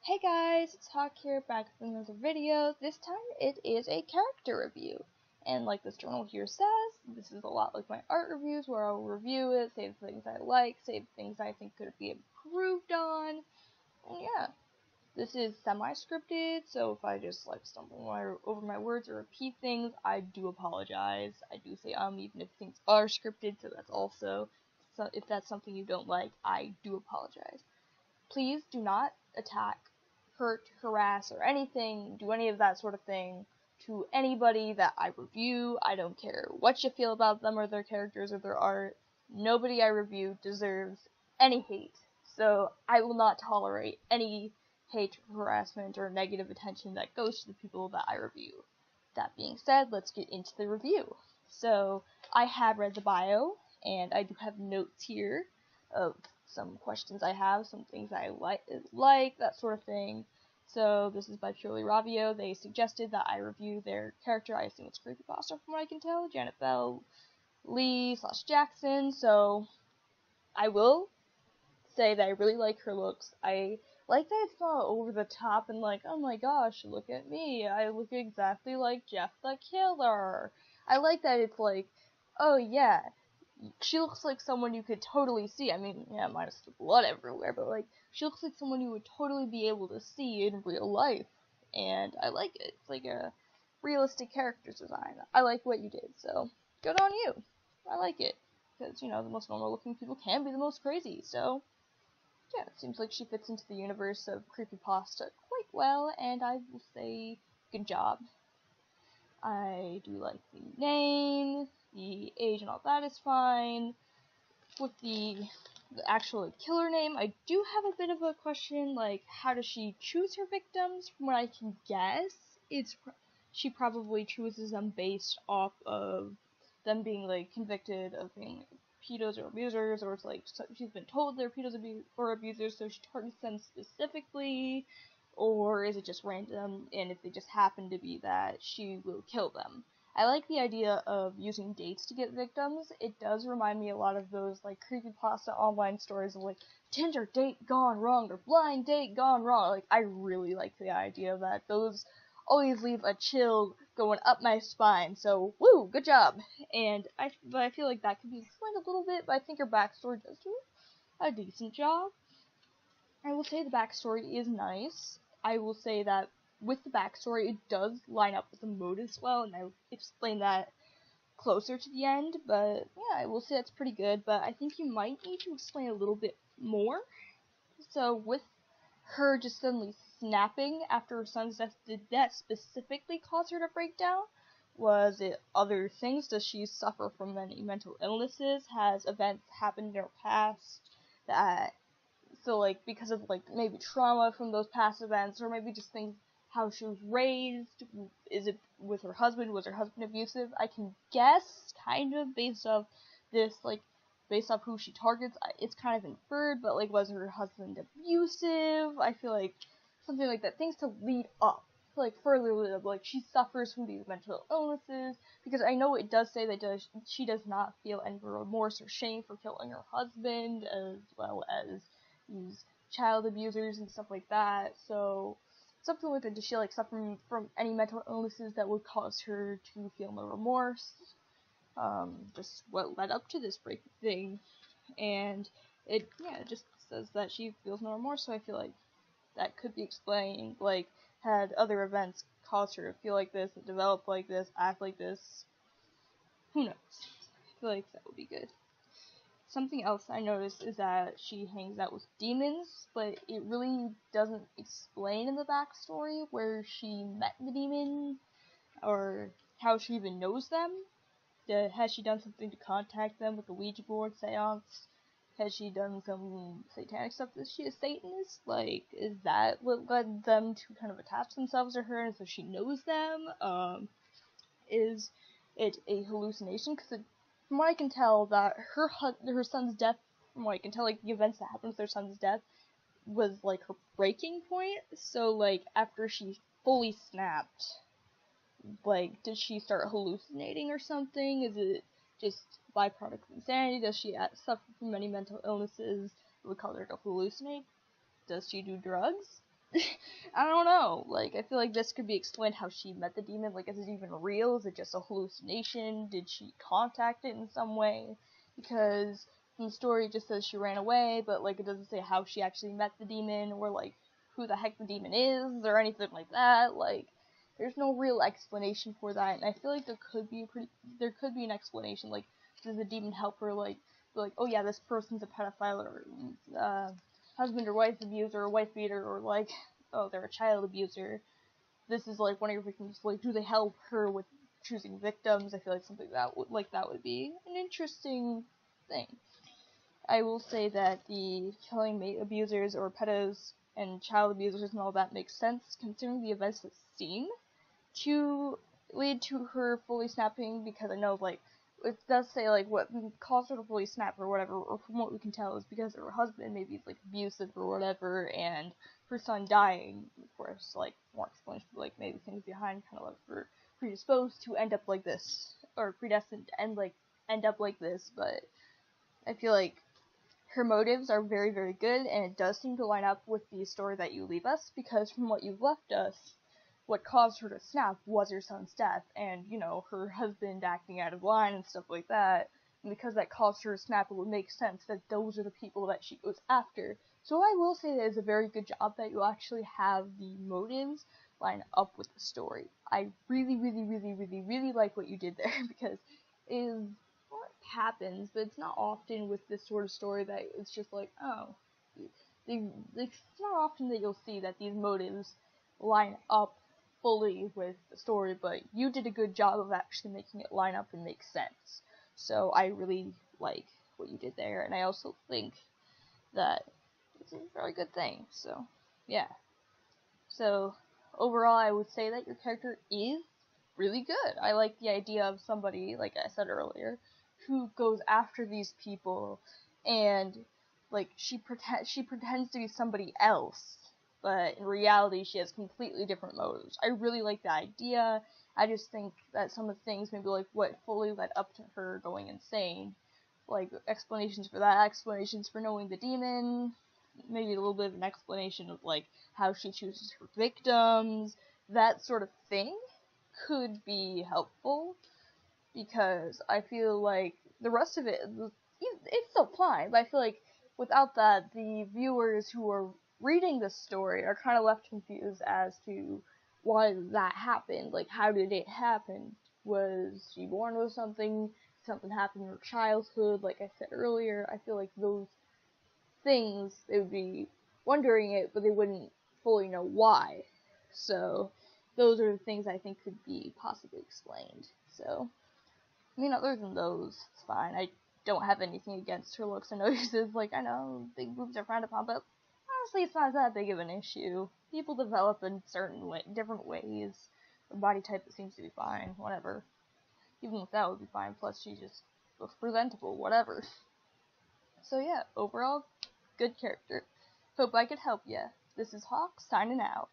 Hey guys, it's Hawk here, back with another video. This time it is a character review. And like this journal here says, this is a lot like my art reviews where I'll review it, say the things I like, say the things I think could be improved on. And yeah, this is semi-scripted, so if I just like stumble over my words or repeat things, I do apologize. I do say even if things are scripted, so that's also, so if that's something you don't like, I do apologize. Please do not attack, hurt, harass, or anything, do any of that sort of thing to anybody that I review. I don't care what you feel about them or their characters or their art. Nobody I review deserves any hate, so I will not tolerate any hate, harassment, or negative attention that goes to the people that I review. That being said, let's get into the review. So, I have read the bio, and I do have notes here of some questions I have, some things I like, that sort of thing. So this is by Purely-Ravio. They suggested that I review their character. I assume it's creepypasta from what I can tell, Janette Bell Lee/Jackson. So I will say that I really like her looks. I like that it's not over the top and like, oh my gosh, look at me, I look exactly like Jeff the Killer. I like that it's like, oh yeah, she looks like someone you could totally see. I mean, yeah, minus the blood everywhere, but like, she looks like someone you would totally be able to see in real life. And I like it. It's like a realistic character design. I like what you did, so good on you. I like it. Because, you know, the most normal looking people can be the most crazy, so yeah, it seems like she fits into the universe of creepypasta quite well, and I will say good job. I do like the name, the age and all that is fine. With the actual killer name, I do have a bit of a question, like, how does she choose her victims? From what I can guess, she probably chooses them based off of them being, like, convicted of being pedos or abusers, or it's like, she's been told they're pedos or abusers, so she targets them specifically, or is it just random, and if they just happen to be that, she will kill them. I like the idea of using dates to get victims. It does remind me a lot of those, like, creepypasta online stories of, like, Tinder date gone wrong, or blind date gone wrong. Like, I really like the idea of that. Those always leave a chill going up my spine, so, woo, good job. And I feel like that could be explained a little bit, but I think her backstory does do a decent job. I will say the backstory is nice. I will say that with the backstory, it does line up with the motives well, and I'll explain that closer to the end, but yeah, I will say that's pretty good, but I think you might need to explain a little bit more. So, with her just suddenly snapping after her son's death, did that specifically cause her to break down? Was it other things? Does she suffer from any mental illnesses? Has events happened in her past that, so like, because of like maybe trauma from those past events, or maybe just things, how she was raised, is it with her husband, was her husband abusive? I can guess, kind of, based off this, like, based off who she targets, it's kind of inferred, but like, was her husband abusive? I feel like something like that, things to lead up, like, further lead up, like, she suffers from these mental illnesses, because I know it does say that she does not feel any remorse or shame for killing her husband, as well as these child abusers and stuff like that, so something like that. Does she like suffer from any mental illnesses that would cause her to feel no remorse? Just what led up to this break thing, and it just says that she feels no remorse. So I feel like that could be explained. Like, had other events caused her to feel like this, develop like this, act like this? Who knows? I feel like that would be good. Something else I noticed is that she hangs out with demons, but it really doesn't explain in the backstory where she met the demon, or how she even knows them. Has she done something to contact them with the Ouija board seance? Has she done some satanic stuff? Is she a Satanist? Like, is that what led them to kind of attach themselves to her, and so she knows them? Is it a hallucination? Because from what I can tell, that her son's death, from what I can tell, like, the events that happened with her son's death was, like, her breaking point. So, like, after she fully snapped, like, did she start hallucinating or something? Is it just byproduct of insanity? Does she suffer from many mental illnesses that would cause her to hallucinate? Does she do drugs? I don't know. Like, I feel like this could be explained how she met the demon. Like, is it even real? Is it just a hallucination? Did she contact it in some way? Because in the story it just says she ran away, but, like, it doesn't say how she actually met the demon, or, like, who the heck the demon is, or anything like that. Like, there's no real explanation for that, and I feel like there could be an explanation. Like, does the demon help her, like, be like, oh yeah, this person's a pedophile, or, husband or wife abuser, or wife beater, or, like, oh, they're a child abuser. This is, like, one of your victims. Like, do they help her with choosing victims? I feel like something that would be an interesting thing. I will say that the killing mate abusers or pedos and child abusers and all that makes sense, considering the events that seem to lead to her fully snapping, because I know, like, it does say, like, what caused her to fully snap or whatever, or from what we can tell is because her husband maybe is, like, abusive or whatever, and her son dying, of course, like, more explanation, like, maybe things behind kind of like her predisposed to end up like this, or predestined to end up like this, but I feel like her motives are very, very good, and it does seem to line up with the story that you leave us, because from what you've left us, what caused her to snap was her son's death, and, you know, her husband acting out of line and stuff like that, and because that caused her to snap, it would make sense that those are the people that she goes after. So I will say that it's a very good job that you actually have the motives line up with the story. I really, really, really, really, really like what you did there, because it is what happens, but it's not often with this sort of story that it's just like, oh, it's not often that you'll see that these motives line up fully with the story, but you did a good job of actually making it line up and make sense. So I really like what you did there, and I also think that it's a very good thing. So, yeah. So, overall, I would say that your character is really good. I like the idea of somebody, like I said earlier, who goes after these people, and, like, she pretends to be somebody else, but in reality she has completely different motives. I really like the idea. I just think that some of the things, maybe like what fully led up to her going insane, like explanations for that, explanations for knowing the demon, maybe a little bit of an explanation of like how she chooses her victims, that sort of thing could be helpful, because I feel like the rest of it, it's still fine, but I feel like without that, the viewers who are reading this story are kind of left confused as to why that happened. Like, how did it happen? Was she born with something? Something happened in her childhood? Like I said earlier, I feel like those things, they would be wondering it, but they wouldn't fully know why. So, those are the things I think could be possibly explained. So, I mean, other than those, it's fine. I don't have anything against her looks. I know she says, like, I know big boobs are frowned upon, but honestly, it's not that big of an issue. People develop in different ways. Her body type seems to be fine, whatever. Even with that would be fine, plus she just looks presentable, whatever. So yeah, overall, good character. Hope I could help ya. This is Hawk, signing out.